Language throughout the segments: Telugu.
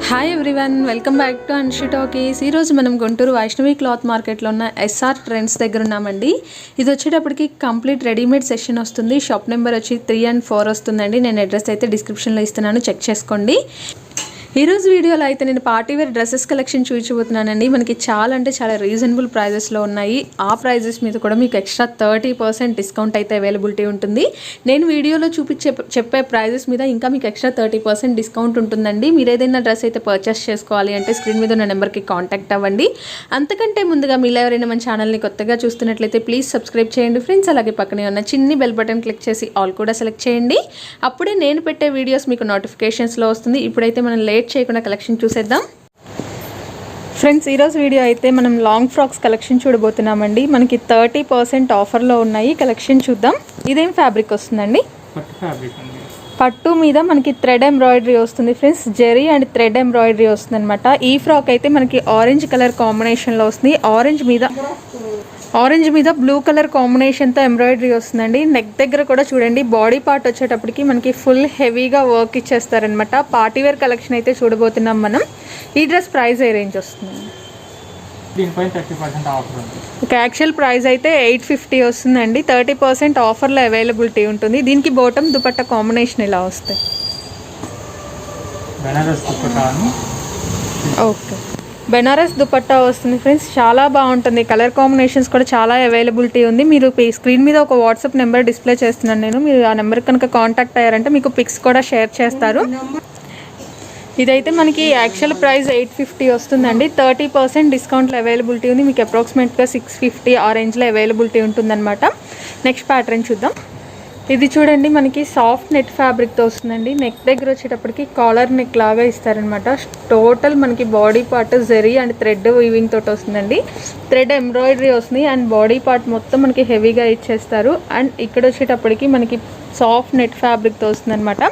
Hi everyone, welcome back to Anshi talkies. ఈరోజు మనం గుంటూరు వైష్ణవి క్లాత్ మార్కెట్లో ఉన్న ఎస్ఆర్ ట్రెండ్స్ దగ్గర ఉన్నామండి. ఇది వచ్చేటప్పటికి కంప్లీట్ రెడీమేడ్ సెక్షన్ వస్తుంది. షాప్ నెంబర్ వచ్చి 3 and 4 వస్తుందండి. నేను అడ్రస్ అయితే డిస్క్రిప్షన్లో ఇస్తున్నాను, చెక్ చేసుకోండి. ఈరోజు వీడియోలో అయితే నేను పార్టీ వేర్ డ్రెస్సెస్ కలెక్షన్ చూపించబోతున్నానండి. మనకి చాలా అంటే చాలా రీజనబుల్ ప్రైజెస్లో ఉన్నాయి. ఆ ప్రైజెస్ మీద కూడా మీకు ఎక్స్ట్రా 30% డిస్కౌంట్ అయితే అవైలబిలిటీ ఉంటుంది. నేను వీడియోలో చెప్పే ప్రైజెస్ మీద ఇంకా మీకు ఎక్స్ట్రా 30% డిస్కౌంట్ ఉంటుందండి. మీరు ఏదైనా డ్రెస్ అయితే పర్చేస్ చేసుకోవాలి అంటే స్క్రీన్ మీద ఉన్న నెంబర్కి కాంటాక్ట్ అవ్వండి. అంతకంటే ముందుగా మీలో ఎవరైనా మన ఛానల్ని కొత్తగా చూస్తున్నట్లయితే ప్లీజ్ సబ్స్క్రైబ్ చేయండి ఫ్రెండ్స్. అలాగే పక్కనే ఉన్న చిన్ని బెల్ బటన్ క్లిక్ చేసి ఆల్ కూడా సెలెక్ట్ చేయండి. అప్పుడే నేను పెట్టే వీడియోస్ మీకు నోటిఫికేషన్స్లో వస్తుంది. ఇప్పుడైతే మనం లేట్ చేయకుండా కలెక్షన్ చూసేద్దాం ఫ్రెండ్స్. ఈరోజు వీడియో అయితే మనం లాంగ్ ఫ్రాక్స్ కలెక్షన్ చూడబోతున్నామండి. మనకి 30% ఆఫర్లో ఉన్నాయి. కలెక్షన్ చూద్దాం. ఇదేం ఫ్యాబ్రిక్ వస్తుందండి? పట్టు మీద మనకి థ్రెడ్ ఎంబ్రాయిడరీ వస్తుంది friends. Zari and thread embroidery వస్తుంది అనమాట. ఈ ఫ్రాక్ అయితే మనకి ఆరెంజ్ కలర్ కాంబినేషన్లో వస్తుంది. ఆరెంజ్ మీద బ్లూ కలర్ కాంబినేషన్తో ఎంబ్రాయిడరీ వస్తుందండి. నెక్ దగ్గర కూడా చూడండి, బాడీ పార్ట్ వచ్చేటప్పటికి మనకి ఫుల్ హెవీగా వర్క్ ఇచ్చేస్తారనమాట. పార్టీవేర్ కలెక్షన్ అయితే చూడబోతున్నాం మనం. ఈ డ్రెస్ ప్రైస్ ఏ రేంజ్ వస్తుంది? యాక్చువల్ ప్రైస్ అయితే 850 వస్తుందండి. 30% ఆఫర్లో అవైలబిలిటీ ఉంటుంది. దీనికి బాటమ్ దుపట్టా కాంబినేషన్ ఇలా వస్తాయి. ఓకే, బెనారస్ దుపట్టా వస్తుంది ఫ్రెండ్స్. చాలా బాగుంటుంది. కలర్ కాంబినేషన్స్ కూడా చాలా అవైలబిలిటీ ఉంది. మీరు స్క్రీన్ మీద ఒక వాట్సాప్ నెంబర్ డిస్ప్లే చేస్తున్నాను నేను. మీరు ఆ నెంబర్ కనుక కాంటాక్ట్ అయ్యారంటే మీకు పిక్స్ కూడా షేర్ చేస్తారు. ఇదైతే మనకి యాక్చువల్ ప్రైస్ 850 వస్తుందండి. 30% డిస్కౌంట్లో అవైలబిలిటీ ఉంది. మీకు అప్రాక్సిమేట్గా 650 ఆ రేంజ్లో అవైలబిలిటీ ఉంటుందన్నమాట. నెక్స్ట్ ప్యాటర్న్ చూద్దాం. ఇది చూడండి, మనకి సాఫ్ట్ నెట్ ఫ్యాబ్రిక్తో వస్తుందండి. నెక్ దగ్గర వచ్చేటప్పటికి కాలర్ నెక్ లాగా ఇస్తారనమాట. టోటల్ మనకి body part zari and thread weaving తోటి వస్తుందండి. థ్రెడ్ ఎంబ్రాయిడరీ వస్తుంది అండ్ బాడీ పార్ట్ మొత్తం మనకి హెవీగా ఇచ్చేస్తారు. అండ్ ఇక్కడ వచ్చేటప్పటికి మనకి సాఫ్ట్ నెట్ ఫ్యాబ్రిక్తో వస్తుంది అనమాట.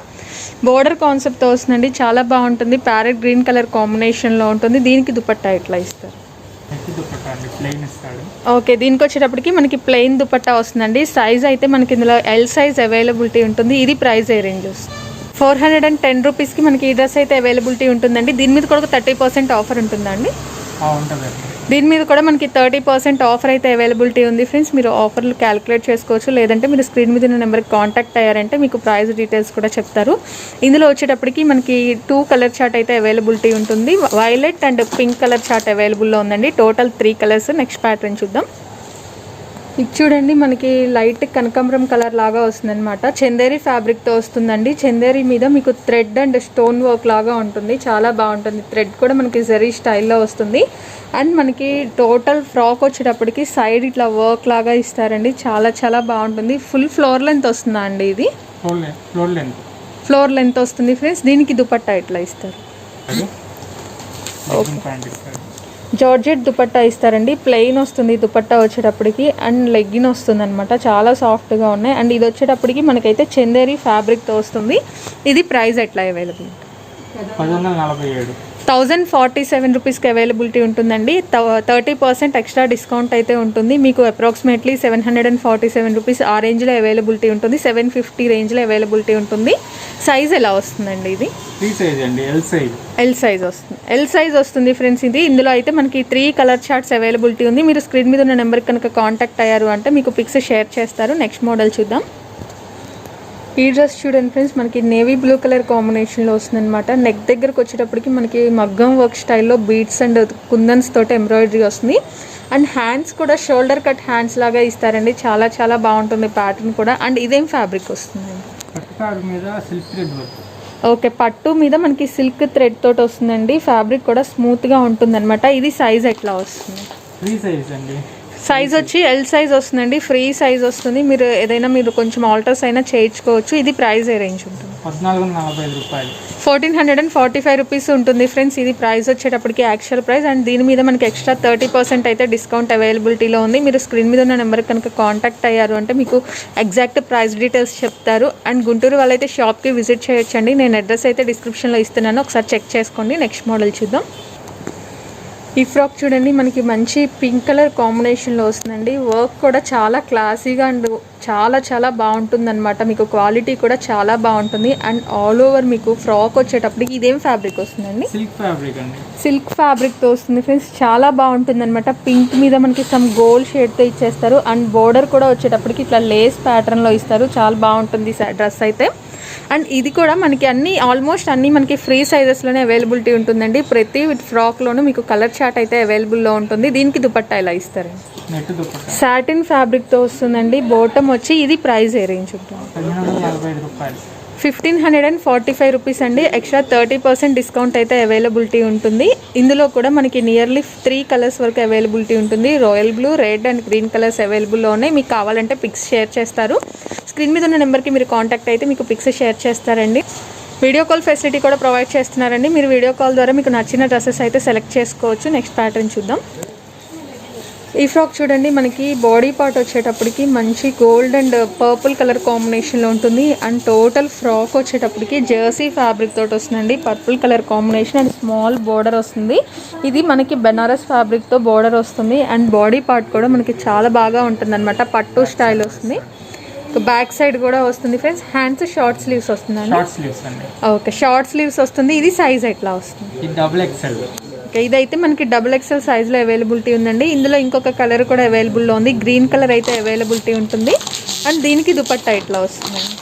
బోర్డర్ కాన్సెప్ట్తో వస్తుందండి. చాలా బాగుంటుంది. ప్యారెట్ గ్రీన్ కలర్ కాంబినేషన్లో ఉంటుంది. దీనికి దుపట్టా ఇట్లా ఇస్తారు. ఓకే, దీనికి వచ్చేటప్పటికి మనకి ప్లెయిన్ దుపట్టా వస్తుందండి. సైజ్ అయితే మనకి ఇందులో ఎల్ సైజ్ అవైలబిలిటీ ఉంటుంది. ఇది ప్రైస్ ఏ రేంజ్ వస్తుంది? 410 రూపీస్కి మనకి ఈ డ్రెస్ అయితే అవైలబిలిటీ ఉంటుందండి. దీని మీద కూడా 30% ఆఫర్ ఉంటుందండి. దీని మీద కూడా మనకి 30% ఆఫర్ అయితే అవైలబిలిటీ ఉంది ఫ్రెండ్స్. మీరు ఆఫర్లు క్యాలిక్యులేట్ చేసుకోవచ్చు. లేదంటే మీరు స్క్రీన్ మీద ఉన్న నెంబర్కి కాంటాక్ట్ అయ్యారంటే మీకు ప్రైస్ డీటెయిల్స్ కూడా చెప్తారు. ఇందులో వచ్చేటప్పటికి మనకి 2 కలర్ చార్ట్ అయితే అవైలబిలిటీ ఉంటుంది. Violet and pink colour chart అవైలబుల్లో ఉందండి. Total 3 colours. నెక్స్ట్ ప్యాటర్న్ చూద్దాం. ఇది చూడండి, మనకి లైట్ కనకాంబరం కలర్ లాగా వస్తుందన్నమాట. చందేరి ఫ్యాబ్రిక్తో వస్తుందండి. చందేరి మీద మీకు థ్రెడ్ అండ్ స్టోన్ వర్క్ లాగా ఉంటుంది. చాలా బాగుంటుంది. థ్రెడ్ కూడా మనకి జరీ స్టైల్లో వస్తుంది. అండ్ మనకి టోటల్ ఫ్రాక్ వచ్చేటప్పటికి సైడ్ ఇట్లా వర్క్ లాగా ఇస్తారండి. చాలా చాలా బాగుంటుంది. ఫుల్ ఫ్లోర్ లెంత్ వస్తుందా అండి? ఇది ఫ్లోర్ లెంత్ వస్తుంది ఫ్రెండ్స్. దీనికి దుపట్టా ఇట్లా ఇస్తారు. జార్జెట్ దుపట్టా ఇస్తారండి. ప్లెయిన్ వస్తుంది దుపట్టా వచ్చేటప్పటికి. అండ్ లెగ్గిన్ వస్తుంది అనమాట. చాలా సాఫ్ట్గా ఉన్నాయి. అండ్ ఇది వచ్చేటప్పటికి మనకైతే చందేరి ఫ్యాబ్రిక్తో వస్తుంది. ఇది ప్రైస్ ఎట్లా అవైలబుల్? 1047 రూపీస్కి అవైలబిలిటీ ఉంటుందండి. 30% ఎక్స్ట్రా డిస్కౌంట్ అయితే ఉంటుంది. మీకు అప్రాక్సిమేట్లీ 747 రూపీస్ ఆ రేంజ్లో అవైలబిలిటీ ఉంటుంది. 750 రేంజ్లో అవైలబిలిటీ ఉంటుంది. సైజ్ ఎలా వస్తుందండి? ఇది ఎల్ సైజ్ వస్తుంది. ఎల్ సైజ్ వస్తుంది ఫ్రెండ్స్. ఇది ఇందులో అయితే మనకి 3 కలర్ చార్ట్స్ అవైలబిలిటీ ఉంది. మీరు స్క్రీన్ మీద ఉన్న నెంబర్కి కనుక కాంటాక్ట్ అయ్యారు అంటే మీకు పిక్స్ షేర్ చేస్తారు. నెక్స్ట్ మోడల్ చూద్దాం. ఈ డ్రెస్ చూడండి ఫ్రెండ్స్, మనకి నేవీ బ్లూ కలర్ కాంబినేషన్లో వస్తుందన్నమాట. నెక్ దగ్గరకు వచ్చేటప్పటికి మనకి మగ్గం వర్క్ స్టైల్లో బీడ్స్ అండ్ కుందన్స్ తోటి ఎంబ్రాయిడరీ వస్తుంది. అండ్ హ్యాండ్స్ కూడా షోల్డర్ కట్ హ్యాండ్స్ లాగా ఇస్తారండి. చాలా చాలా బాగుంటుంది ప్యాటర్న్ కూడా. అండ్ ఇదేం ఫ్యాబ్రిక్ వస్తుందండి? ఓకే, పట్టు మీద మనకి సిల్క్ థ్రెడ్ తోటి వస్తుందండి. ఫ్యాబ్రిక్ కూడా స్మూత్గా ఉంటుంది అనమాట. ఇది సైజ్ ఎట్లా వస్తుంది? సైజ్ వచ్చి ఎల్ సైజ్ వస్తుందండి. ఫ్రీ సైజ్ వస్తుంది. మీరు ఏదైనా కొంచెం ఆల్టర్స్ అయినా చేయించుకోవచ్చు. ఇది ప్రైస్ ఏ రేంజ్ ఉంటుంది? 1445 రూపీస్ ఉంటుంది ఫ్రెండ్స్. ఇది ప్రైస్ వచ్చేటప్పటికి యాక్చువల్ ప్రైస్. అండ్ దీని మీద మనకి ఎక్స్ట్రా 30% అయితే డిస్కౌంట్ అవైలబిలిటీలో ఉంది. మీరు స్క్రీన్ మీద ఉన్న నెంబర్కి కనుక కాంటాక్ట్ అయ్యారు అంటే మీకు ఎగ్జాక్ట్ ప్రైస్ డీటెయిల్స్ చెప్తారు. అండ్ గుంటూరు వాళ్ళైతే షాప్కి విజిట్ చేయొచ్చండి. నేను అడ్రస్ అయితే డిస్క్రిప్షన్లో ఇస్తున్నాను, ఒకసారి చెక్ చేసుకోండి. నెక్స్ట్ మోడల్ చూద్దాం. ఈ ఫ్రాక్ చూడండి మనకి మంచి పింక్ కలర్ కాంబినేషన్లో వస్తుందండి. వర్క్ కూడా చాలా క్లాసీగా అండ్ చాలా బాగుంటుంది అనమాట. మీకు క్వాలిటీ కూడా చాలా బాగుంటుంది. అండ్ ఆల్ ఓవర్ మీకు ఫ్రాక్ వచ్చేటప్పటికి ఇదేం ఫ్యాబ్రిక్ వస్తుందండి? సిల్క్ ఫ్యాబ్రిక్ అండి. సిల్క్ ఫ్యాబ్రిక్తో వస్తుంది ఫ్రెండ్స్. చాలా బాగుంటుంది అనమాట. పింక్ మీద మనకి సమ్ గోల్డ్ షేడ్తో ఇచ్చేస్తారు. అండ్ బోర్డర్ కూడా వచ్చేటప్పటికి ఇట్లా లేస్ ప్యాటర్న్లో ఇస్తారు. చాలా బాగుంటుంది డ్రెస్ అయితే. అండ్ ఇది కూడా మనకి ఆల్మోస్ట్ అన్నీ మనకి ఫ్రీ సైజెస్లోనే అవైలబిలిటీ ఉంటుందండి. ప్రతి ఫ్రాక్లోనూ మీకు కలర్ చార్ట్ అయితే అవైలబుల్లో ఉంటుంది. దీనికి దుపట్టా ఇలా ఇస్తారు. సాటిన్ ఫ్యాబ్రిక్తో వస్తుందండి. బాటమ్ వచ్చి ఇది ప్రైస్ ఏ రేంజ్ ఉంటుంది? 1545 రూపీస్ అండి. ఎక్స్ట్రా 30% డిస్కౌంట్ అయితే అవైలబిలిటీ ఉంటుంది. ఇందులో కూడా మనకి నియర్లీ 3 కలర్స్ వరకు అవైలబిలిటీ ఉంటుంది. Royal blue, red and green colours అవైలబుల్లో ఉన్నాయి. మీకు కావాలంటే పిక్స్ షేర్ చేస్తారు. స్క్రీన్ మీద ఉన్న నెంబర్కి మీరు కాంటాక్ట్ అయితే మీకు పిక్స్ షేర్ చేస్తారండి. వీడియో కాల్ ఫెసిలిటీ కూడా ప్రొవైడ్ చేస్తున్నారండి. మీరు వీడియో కాల్ ద్వారా మీకు నచ్చిన డ్రెస్సెస్ అయితే సెలెక్ట్ చేసుకోవచ్చు. నెక్స్ట్ ప్యాటర్న్ చూద్దాం. ఈ ఫ్రాక్ చూడండి మనకి బాడీ పార్ట్ వచ్చేటప్పటికి మంచి గోల్డ్ అండ్ పర్పుల్ కలర్ కాంబినేషన్లో ఉంటుంది. అండ్ టోటల్ ఫ్రాక్ వచ్చేటప్పటికి జెర్సీ ఫ్యాబ్రిక్ తోటి వస్తుందండి. Purple colour combination and small border వస్తుంది. ఇది మనకి బెనారస్ ఫ్యాబ్రిక్తో బోర్డర్ వస్తుంది. అండ్ బాడీ పార్ట్ కూడా మనకి చాలా బాగా ఉంటుంది అనమాట. పట్టు స్టైల్ వస్తుంది. బ్యాక్ సైడ్ కూడా వస్తుంది ఫ్రెండ్స్. హ్యాండ్స్ షార్ట్ స్లీవ్స్ వస్తుందండి. ఓకే, షార్ట్ స్లీవ్స్ వస్తుంది. ఇది సైజ్ ఎట్లా వస్తుంది? Double XL. ఓకే, ఇదైతే మనకి డబుల్ ఎక్స్ఎల్ సైజ్లో అవైలబిలిటీ ఉందండి. ఇందులో ఇంకొక కలర్ కూడా అవైలబుల్లో ఉంది. గ్రీన్ కలర్ అయితే అవైలబిలిటీ ఉంటుంది. అండ్ దీనికి దుపట్టా ఎట్లా వస్తుందండి?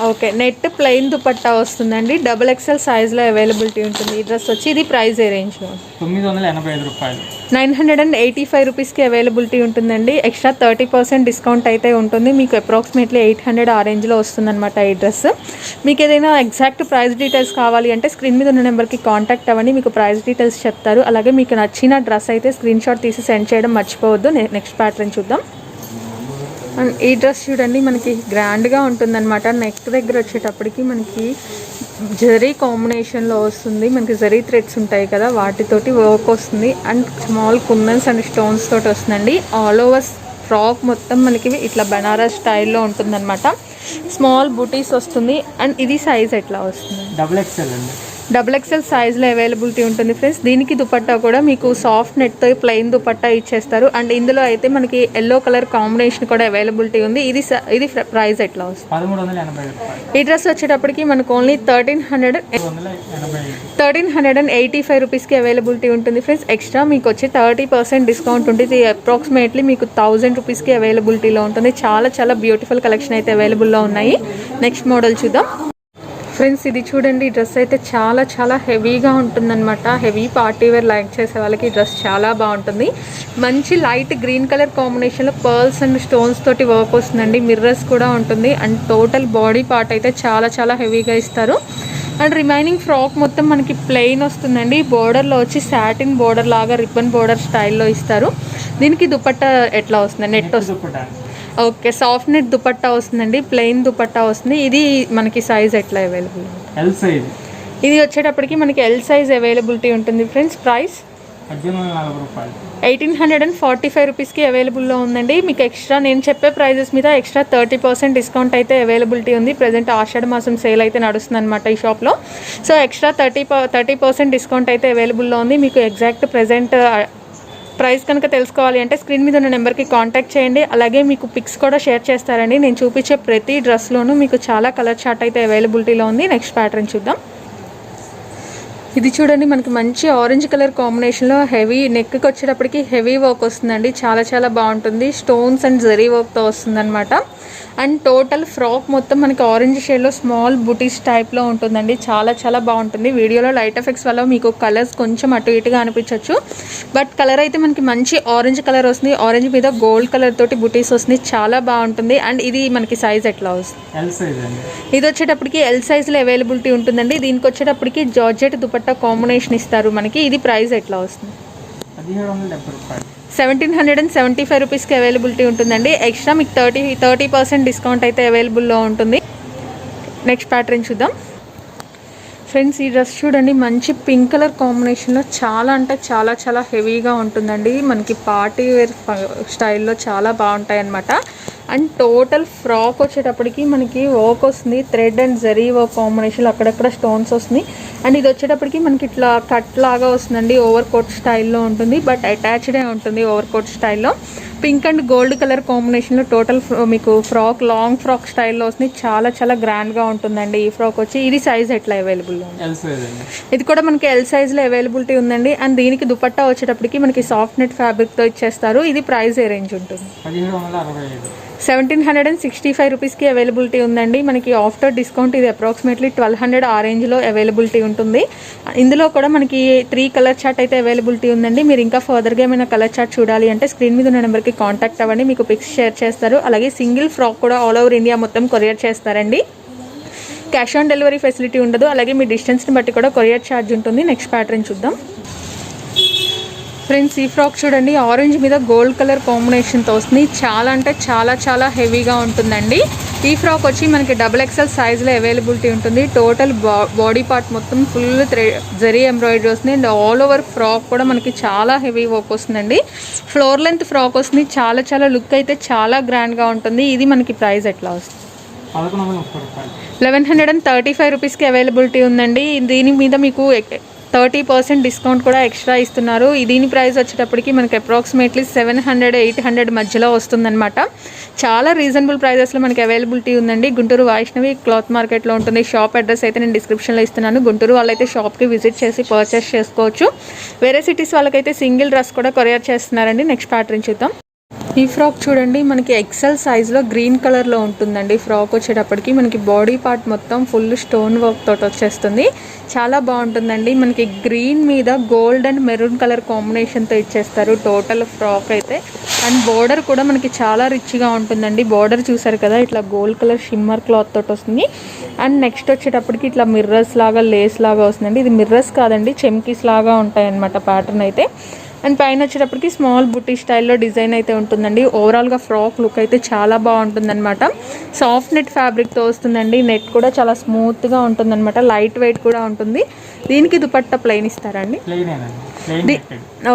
ఓకే, నెట్ ప్లెయిన్ దుపట్టా వస్తుందండి. డబుల్ ఎక్స్ఎల్ సైజ్లో అవైలబిలిటీ ఉంటుంది. ఈ డ్రెస్ వచ్చి ఇది ప్రైస్ ఏ రేంజ్లో? 985 రూపాయలు. 985 రూపీస్కి అవైలబిలిటీ ఉంటుందండి. ఎక్స్ట్రా 30% డిస్కౌంట్ అయితే ఉంటుంది. మీకు అప్రాక్సిమేట్లీ 800 ఆ రేంజ్లో వస్తుందన్నమాట ఈ డ్రెస్. మీకు ఏదైనా ఎగ్జాక్ట్ ప్రైస్ డీటెయిల్స్ కావాలి అంటే స్క్రీన్ మీద ఉన్న నెంబర్కి కాంటాక్ట్ అవ్వండి. మీకు ప్రైస్ డీటెయిల్స్ చెప్తారు. అలాగే మీకు నచ్చిన డ్రెస్ అయితే స్క్రీన్ షాట్ తీసి సెండ్ చేయడం మర్చిపోవద్దు. నెక్స్ట్ ప్యాటర్న్ చూద్దాం. అండ్ ఈ డ్రెస్ చూడండి మనకి గ్రాండ్గా ఉంటుందన్నమాట. నెక్ దగ్గర వచ్చేటప్పటికి మనకి జరీ కాంబినేషన్లో వస్తుంది. మనకి జరీ థ్రెడ్స్ ఉంటాయి కదా, వాటితోటి వర్క్ వస్తుంది. And small kundans and stones తోటి వస్తుందండి. ఆల్ ఓవర్ ఫ్రాక్ మొత్తం మనకి ఇట్లా బనారస్ స్టైల్లో ఉంటుందన్నమాట. స్మాల్ బూటీస్ వస్తుంది. అండ్ ఇది సైజ్ ఎట్లా వస్తుంది? డబుల్ ఎక్స్ఎల్ అండి. డబుల్ ఎక్స్ఎల్ సైజ్లో అవైలబిలిటీ ఉంటుంది ఫ్రెండ్స్. దీనికి దుపట్టా కూడా మీకు సాఫ్ట్ నెట్తో ప్లెయిన్ దుపట్టా ఇచ్చేస్తారు. అండ్ ఇందులో అయితే మనకి ఎల్లో కలర్ కాంబినేషన్ కూడా అవైలబిలిటీ ఉంది. ఇది ప్రైస్ ఎట్లా వస్తుంది? 1380. ఈ డ్రెస్ వచ్చేటప్పటికి మనకు ఓన్లీ 1385 రూపీస్కి అవైలబిలిటీ ఉంటుంది ఫ్రెండ్స్. ఎక్స్ట్రా మీకు వచ్చి 30% డిస్కౌంట్ ఉంటుంది. ఇది అప్రాక్సిమేట్లీ మీకు 1000 రూపీస్కి అవైలబిలిటీలో ఉంటుంది. చాలా బ్యూటిఫుల్ కలెక్షన్ అయితే అవైలబుల్లో ఉన్నాయి. నెక్స్ట్ మోడల్ చూద్దాం ఫ్రెండ్స్. ఇది చూడండి, ఈ డ్రెస్ అయితే చాలా హెవీగా ఉంటుందన్నమాట. హెవీ పార్టీ వేర్ లైక్ చేసే వాళ్ళకి ఈ డ్రెస్ చాలా బాగుంటుంది. మంచి లైట్ గ్రీన్ కలర్ కాంబినేషన్లో పర్ల్స్ అండ్ స్టోన్స్ తోటి వర్క్ వస్తుందండి. మిర్రర్స్ కూడా ఉంటుంది. అండ్ టోటల్ బాడీ పార్ట్ అయితే చాలా హెవీగా ఇస్తారు. అండ్ రిమైనింగ్ ఫ్రాక్ మొత్తం మనకి ప్లెయిన్ వస్తుందండి. బోర్డర్లో వచ్చి సాటిన్ బోర్డర్ లాగా రిబ్బన్ బోర్డర్ స్టైల్లో ఇస్తారు. దీనికి దుపట్టా ఎట్లా వస్తుంది? నెట్ వస్తుంది. ఓకే, సాఫ్ట్ నెట్ దుపట్టా వస్తుందండి. ప్లెయిన్ దుపట్టా వస్తుంది. ఇది మనకి సైజ్ ఎట్లా అవైలబుల్? L size. ఇది వచ్చేటప్పటికి మనకి ఎల్ సైజ్ అవైలబిలిటీ ఉంటుంది ఫ్రెండ్స్. ప్రైస్ 1845 రూపీస్కి అవైలబుల్లో ఉందండి. మీకు ఎక్స్ట్రా నేను చెప్పే ప్రైజెస్ మీద ఎక్స్ట్రా 30% డిస్కౌంట్ అయితే అవైలబిలిటీ ఉంది. ప్రజెంట్ ఆషాఢ మాసం సేల్ అయితే నడుస్తుంది అనమాట ఈ షాప్లో. సో ఎక్స్ట్రా 30% డిస్కౌంట్ అయితే అవైలబుల్లో ఉంది. మీకు ఎగ్జాక్ట్ ప్రజెంట్ ప్రైస్ కనుక తెలుసుకోవాలి అంటే స్క్రీన్ మీద ఉన్న నెంబర్కి కాంటాక్ట్ చేయండి. అలాగే మీకు పిక్స్ కూడా షేర్ చేస్తారండి. నేను చూపించే ప్రతి డ్రెస్లోనూ మీకు చాలా కలర్ చార్ట్ అయితే అవైలబిలిటీలో ఉంది. నెక్స్ట్ ప్యాటర్న్ చూద్దాం. ఇది చూడండి మనకి మంచి ఆరెంజ్ కలర్ కాంబినేషన్లో హెవీ నెక్కి వచ్చేటప్పటికి హెవీ వర్క్ వస్తుందండి. చాలా బాగుంటుంది. స్టోన్స్ అండ్ జరీ వర్క్తో వస్తుందన్నమాట. అండ్ టోటల్ ఫ్రాక్ మొత్తం మనకి ఆరెంజ్ షేడ్లో స్మాల్ బుటీస్ టైప్లో ఉంటుందండి. చాలా బాగుంటుంది. వీడియోలో లైట్ ఎఫెక్ట్స్ వల్ల మీకు కలర్స్ కొంచెం అటు ఇటుగా అనిపించవచ్చు. బట్ కలర్ అయితే మనకి మంచి ఆరెంజ్ కలర్ వస్తుంది. ఆరెంజ్ మీద గోల్డ్ కలర్ తోటి బుటీస్ వస్తుంది. చాలా బాగుంటుంది. అండ్ ఇది మనకి సైజ్ ఎట్లా వస్తుంది? ఇది వచ్చేటప్పటికి ఎల్ సైజ్లో అవైలబిలిటీ ఉంటుందండి. దీనికి వచ్చేటప్పటికి జార్జెట్ దుపట్టా కాంబినేషన్ ఇస్తారు మనకి. ఇది ప్రైస్ ఎట్లా వస్తుంది? 1775 రూపీస్కి అవైలబిలిటీ ఉంటుందండి. ఎక్స్ట్రా మీకు 30% డిస్కౌంట్ అయితే అవైలబుల్లో ఉంటుంది. నెక్స్ట్ ప్యాటర్న్ చూద్దాం ఫ్రెండ్స్. ఈ డ్రెస్ చూడండి మంచి పింక్ కలర్ కాంబినేషన్లో చాలా హెవీగా ఉంటుందండి. మనకి పార్టీ వేర్ స్టైల్లో చాలా బాగుంటాయి అన్నమాట. అండ్ టోటల్ ఫ్రాక్ వచ్చేటప్పటికి మనకి వర్క్ వస్తుంది, thread and zari work combination, అక్కడక్కడ స్టోన్స్ వస్తుంది. అండ్ ఇది వచ్చేటప్పటికి మనకి ఇట్లా కట్ లాగా వస్తుందండి, ఓవర్ కోట్ స్టైల్లో ఉంటుంది, బట్ అటాచ్డే ఉంటుంది ఓవర్ కోట్ స్టైల్లో. పింక్ అండ్ గోల్డ్ కలర్ కాంబినేషన్లో టోటల్ మీకు ఫ్రాక్ లాంగ్ ఫ్రాక్ స్టైల్లో వస్తుంది. చాలా చాలా గ్రాండ్గా ఉంటుందండి ఈ ఫ్రాక్ వచ్చి. ఇది సైజ్ ఎట్లా అవైలబుల్లో ఉంది? ఎల్ సైజ్ అండి. ఇది కూడా మనకి ఎల్ సైజ్లో అవైలబిలిటీ ఉందండి. అండ్ దీనికి దుపట్టా వచ్చేటప్పటికి మనకి సాఫ్ట్ నెట్ ఫ్యాబ్రిక్తో ఇచ్చేస్తారు. ఇది ప్రైస్ ఏ రేంజ్ ఉంటుంది? 1765. 1765 రూపీస్కి అవైలబిలిటీ ఉందండి. మనకి ఆఫ్టర్ డిస్కౌంట్ ఇది అప్రాక్సిమేట్లీ 1200 ఆ రేంజ్లో అవైలబిలిటీ ఉంటుంది. ఇందులో కూడా మనకి 3 కలర్ చార్ట్ అయితే అవైలబిలిటీ ఉందండి. మీరు ఇంకా ఫర్దర్గా ఏమైనా కలర్ చార్ట్ చూడాలి అంటే స్క్రీన్ మీద ఉన్న నెంబర్కి కాంటాక్ట్ అవ్వండి, మీకు పిక్స్ షేర్ చేస్తారు. అలాగే సింగిల్ ఫ్రాక్ కూడా ఆల్ ఓవర్ ఇండియా మొత్తం కొరియర్ చేస్తారండి. క్యాష్ ఆన్ డెలివరీ ఫెసిలిటీ ఉండదు. అలాగే మీ డిస్టెన్స్ని బట్టి కూడా కొరియర్ ఛార్జ్ ఉంటుంది. నెక్స్ట్ ప్యాటర్న్ చూద్దాం ఫ్రెండ్స్. ఈ ఫ్రాక్ చూడండి, ఆరెంజ్ మీద గోల్డ్ కలర్ కాంబినేషన్తో వస్తుంది. చాలా అంటే చాలా చాలా హెవీగా ఉంటుందండి. ఈ ఫ్రాక్ వచ్చి మనకి XXL సైజ్లో అవైలబిలిటీ ఉంటుంది. టోటల్ బాడీ పార్ట్ మొత్తం ఫుల్ జరీ ఎంబ్రాయిడరీ వస్తుంది. అండ్ ఆల్ ఓవర్ ఫ్రాక్ కూడా మనకి చాలా హెవీ వర్క్ వస్తుందండి. ఫ్లోర్ లెంత్ ఫ్రాక్ వస్తుంది. చాలా చాలా లుక్ అయితే చాలా గ్రాండ్గా ఉంటుంది. ఇది మనకి ప్రైస్ ఎట్లా వస్తుంది? 1135 రూపీస్కి అవైలబిలిటీ ఉందండి. దీని మీద మీకు 30% డిస్కౌంట్ కూడా ఎక్స్ట్రా ఇస్తున్నారు. దీని ప్రైస్ వచ్చేటప్పటికి మనకి అప్రాక్సిమేట్లీ 700-800 మధ్యలో వస్తుందన్నమాట. చాలా రీజనబుల్ ప్రైజెస్లో మనకి అవైలబిలిటీ ఉందండి. గుంటూరు వైష్ణవి క్లాత్ మార్కెట్లో ఉంటుంది. షాప్ అడ్రస్ అయితే నేను డిస్క్రిప్షన్లో ఇస్తున్నాను. గుంటూరు వాళ్ళైతే షాప్కి విజిట్ చేసి పర్చేస్ చేసుకోవచ్చు. వేరే సిటీస్ వాళ్ళకైతే సింగిల్ డ్రెస్ కూడా కొరియర్ చేస్తున్నారండి. నెక్స్ట్ ప్యాటర్న్ చూద్దాం. ఈ ఫ్రాక్ చూడండి, మనకి ఎక్సెల్ సైజ్లో గ్రీన్ కలర్లో ఉంటుందండి. ఫ్రాక్ వచ్చేటప్పటికి మనకి బాడీ పార్ట్ మొత్తం ఫుల్ స్టోన్ వర్క్ తోటి వచ్చేస్తుంది. చాలా బాగుంటుందండి. మనకి గ్రీన్ మీద గోల్డ్ అండ్ మెరూన్ కలర్ కాంబినేషన్తో ఇచ్చేస్తారు టోటల్ ఫ్రాక్ అయితే. అండ్ బోర్డర్ కూడా మనకి చాలా రిచ్గా ఉంటుందండి. బోర్డర్ చూసారు కదా, ఇట్లా గోల్డ్ కలర్ షిమ్మర్ క్లాత్ తోటి వస్తుంది. అండ్ నెక్స్ట్ వచ్చేటప్పటికి ఇట్లా మిర్రర్స్ లాగా లేస్ లాగా వస్తుందండి. ఇది మిర్రర్స్ కాదండి, చెమ్కీస్ లాగా ఉంటాయి అన్నమాట ప్యాటర్న్ అయితే. అండ్ పైన వచ్చేటప్పటికి స్మాల్ బుట్టి స్టైల్లో డిజైన్ అయితే ఉంటుందండి. ఓవరాల్గా ఫ్రాక్ లుక్ అయితే చాలా బాగుంటుందన్నమాట. సాఫ్ట్ నెట్ ఫ్యాబ్రిక్తో వస్తుందండి. నెట్ కూడా చాలా స్మూత్గా ఉంటుందన్నమాట. లైట్ వెయిట్ కూడా ఉంటుంది. దీనికి దుపట్టా ప్లెయిన్ ఇస్తారండి?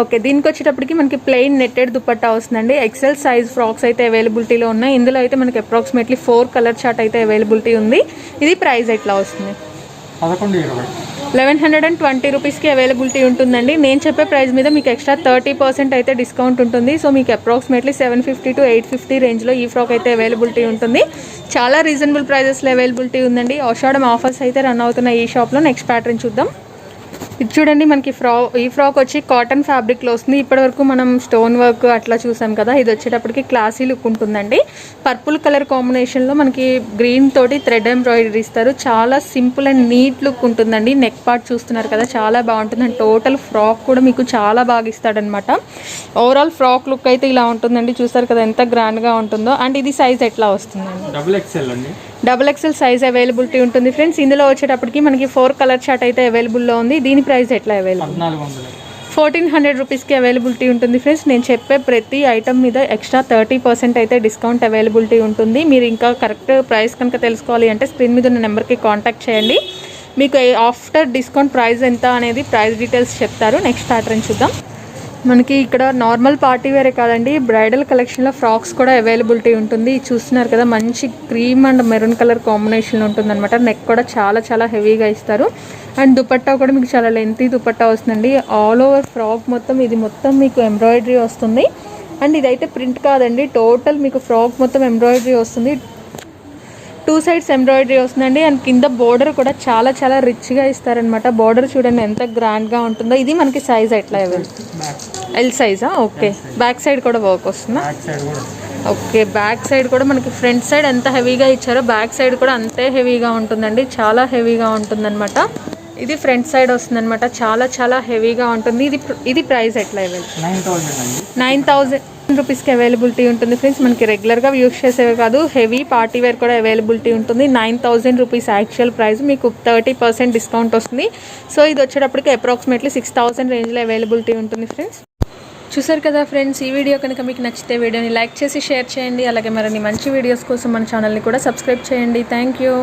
ఓకే, దీనికి వచ్చేటప్పటికి మనకి ప్లెయిన్ నెట్టెడ్ దుపట్టా వస్తుందండి. ఎక్సెల్ సైజ్ ఫ్రాక్స్ అయితే అవైలబిలిటీలో ఉన్నాయి. ఇందులో అయితే మనకి అప్రాక్సిమేట్లీ 4 కలర్ చార్ట్ అయితే అవైలబిలిటీ ఉంది. ఇది ప్రైస్ ఎట్లా వస్తుంది? 1120 రూపీస్కి అవైలబిలిటీ ఉంటుందండి. నేను చెప్పే ప్రైస్ మీద మీకు ఎక్స్ట్రా 30% అయితే డిస్కౌంట్ ఉంటుంది. సో మీకు అప్రాక్సిమేట్లీ 750-850 రేంజ్లో ఈ ఫ్రాక్ అయితే అవైలబిలిటీ ఉంటుంది. చాలా రీజనబుల్ ప్రైజెస్లో అవైలబిలిటీ ఉందండి. ఆషాఢం ఆఫర్స్ అయితే రన్ అవుతున్నాయి ఈ షాప్లో. నెక్స్ట్ ప్యాటర్న్ చూద్దాం. ఇది చూడండి, మనకి ఈ ఫ్రాక్ వచ్చి కాటన్ ఫ్యాబ్రిక్లో వస్తుంది. ఇప్పటివరకు మనం స్టోన్ వర్క్ అట్లా చూసాం కదా, ఇది వచ్చేటప్పటికి క్లాసీ లుక్ ఉంటుందండి. పర్పుల్ కలర్ కాంబినేషన్లో మనకి గ్రీన్ తోటి థ్రెడ్ ఎంబ్రాయిడరీ ఇస్తారు. చాలా సింపుల్ అండ్ నీట్ లుక్ ఉంటుందండి. నెక్ పార్ట్ చూస్తున్నారు కదా, చాలా బాగుంటుంది. అండ్ టోటల్ ఫ్రాక్ కూడా మీకు చాలా బాగా ఇస్తాడనమాట. ఓవరాల్ ఫ్రాక్ లుక్ అయితే ఇలా ఉంటుందండి. చూసారు కదా ఎంత గ్రాండ్గా ఉంటుందో. అండ్ ఇది సైజ్ ఎట్లా వస్తుందండి? XXL సైజ్ అవైలబిలిటీ ఉంటుంది ఫ్రెండ్స్. ఇందులో వచ్చేటప్పటికి మనకి 4 కలర్ చార్ట్ అయితే అవైలబుల్లో ఉంది. దీని ప్రైస్ ఎట్లా అవైలబుల్? 1400 రూపీస్కి అవైలబిలిటీ ఉంటుంది ఫ్రెండ్స్. నేను చెప్పే ప్రతి ఐటమ్ మీద ఎక్స్ట్రా 30% అయితే డిస్కౌంట్ అవైలబిలిటీ ఉంటుంది. మీరు ఇంకా కరెక్ట్ ప్రైస్ కనుక తెలుసుకోవాలి అంటే స్క్రీన్ మీద ఉన్న నెంబర్కి కాంటాక్ట్ చేయండి. మీకు ఆఫ్టర్ డిస్కౌంట్ ప్రైస్ ఎంత అనేది ప్రైస్ డీటెయిల్స్ చెప్తారు. నెక్స్ట్ ప్యాటర్న్ చూద్దాం. మనకి ఇక్కడ నార్మల్ పార్టీ వేరే కాదండి, బ్రైడల్ కలెక్షన్లో ఫ్రాక్స్ కూడా అవైలబిలిటీ ఉంటుంది. చూస్తున్నారు కదా, మంచి cream and maroon colour combination ఉంటుందన్నమాట. నెక్ కూడా చాలా చాలా హెవీగా ఇస్తారు. అండ్ దుపట్టా కూడా మీకు చాలా లెంతీ దుపట్టా వస్తుందండి. ఆల్ ఓవర్ ఫ్రాక్ మొత్తం ఇది మొత్తం మీకు ఎంబ్రాయిడరీ వస్తుంది. అండ్ ఇదైతే ప్రింట్ కాదండి, టోటల్ మీకు ఫ్రాక్ మొత్తం ఎంబ్రాయిడరీ వస్తుంది. 2 సైడ్స్ ఎంబ్రాయిడరీ వస్తుందండి. అండ్ కింద బోర్డర్ కూడా చాలా చాలా రిచ్గా ఇస్తారనమాట. బోర్డర్ చూడండి ఎంత గ్రాండ్గా ఉంటుందో. ఇది మనకి సైజ్ ఎట్లా ఎల్ సైజా? ఓకే, బ్యాక్ సైడ్ కూడా వర్క్ వస్తుందా? ఓకే, బ్యాక్ సైడ్ కూడా మనకి ఫ్రంట్ సైడ్ ఎంత హెవీగా ఇచ్చారో బ్యాక్ సైడ్ కూడా అంతే హెవీగా ఉంటుందండి. చాలా హెవీగా ఉంటుందన్నమాట. ఇది ఫ్రంట్ సైడ్ వస్తుందన్నమాట. చాలా చాలా హెవీగా ఉంటుంది. ఇది ప్రైస్ ఎట్లా అవైలబుల్? 9000 రూపీస్కి అవైలబిలిటీ ఉంటుంది ఫ్రెండ్స్. మనకి రెగ్యులర్గా యూస్ చేసేవి కాదు, హెవీ పార్టీ వేర్ కూడా అవైలబిలిటీ ఉంటుంది. 9000 రూపీస్ యాక్చువల్ ప్రైస్, మీకు 30% డిస్కౌంట్ వస్తుంది. సో ఇది వచ్చేటప్పటికి అప్రాక్సిమేట్లీ 6000 రేంజ్లో అవైలబిలిటీ ఉంటుంది ఫ్రెండ్స్. చూసారు కదా ఫ్రెండ్స్, ఈ వీడియో కనుక మీకు నచ్చితే వీడియోని లైక్ చేసి షేర్ చేయండి. అలాగే మరిన్ని మంచి వీడియోస్ కోసం మన ఛానల్ని కూడా సబ్స్క్రైబ్ చేయండి. Thank you.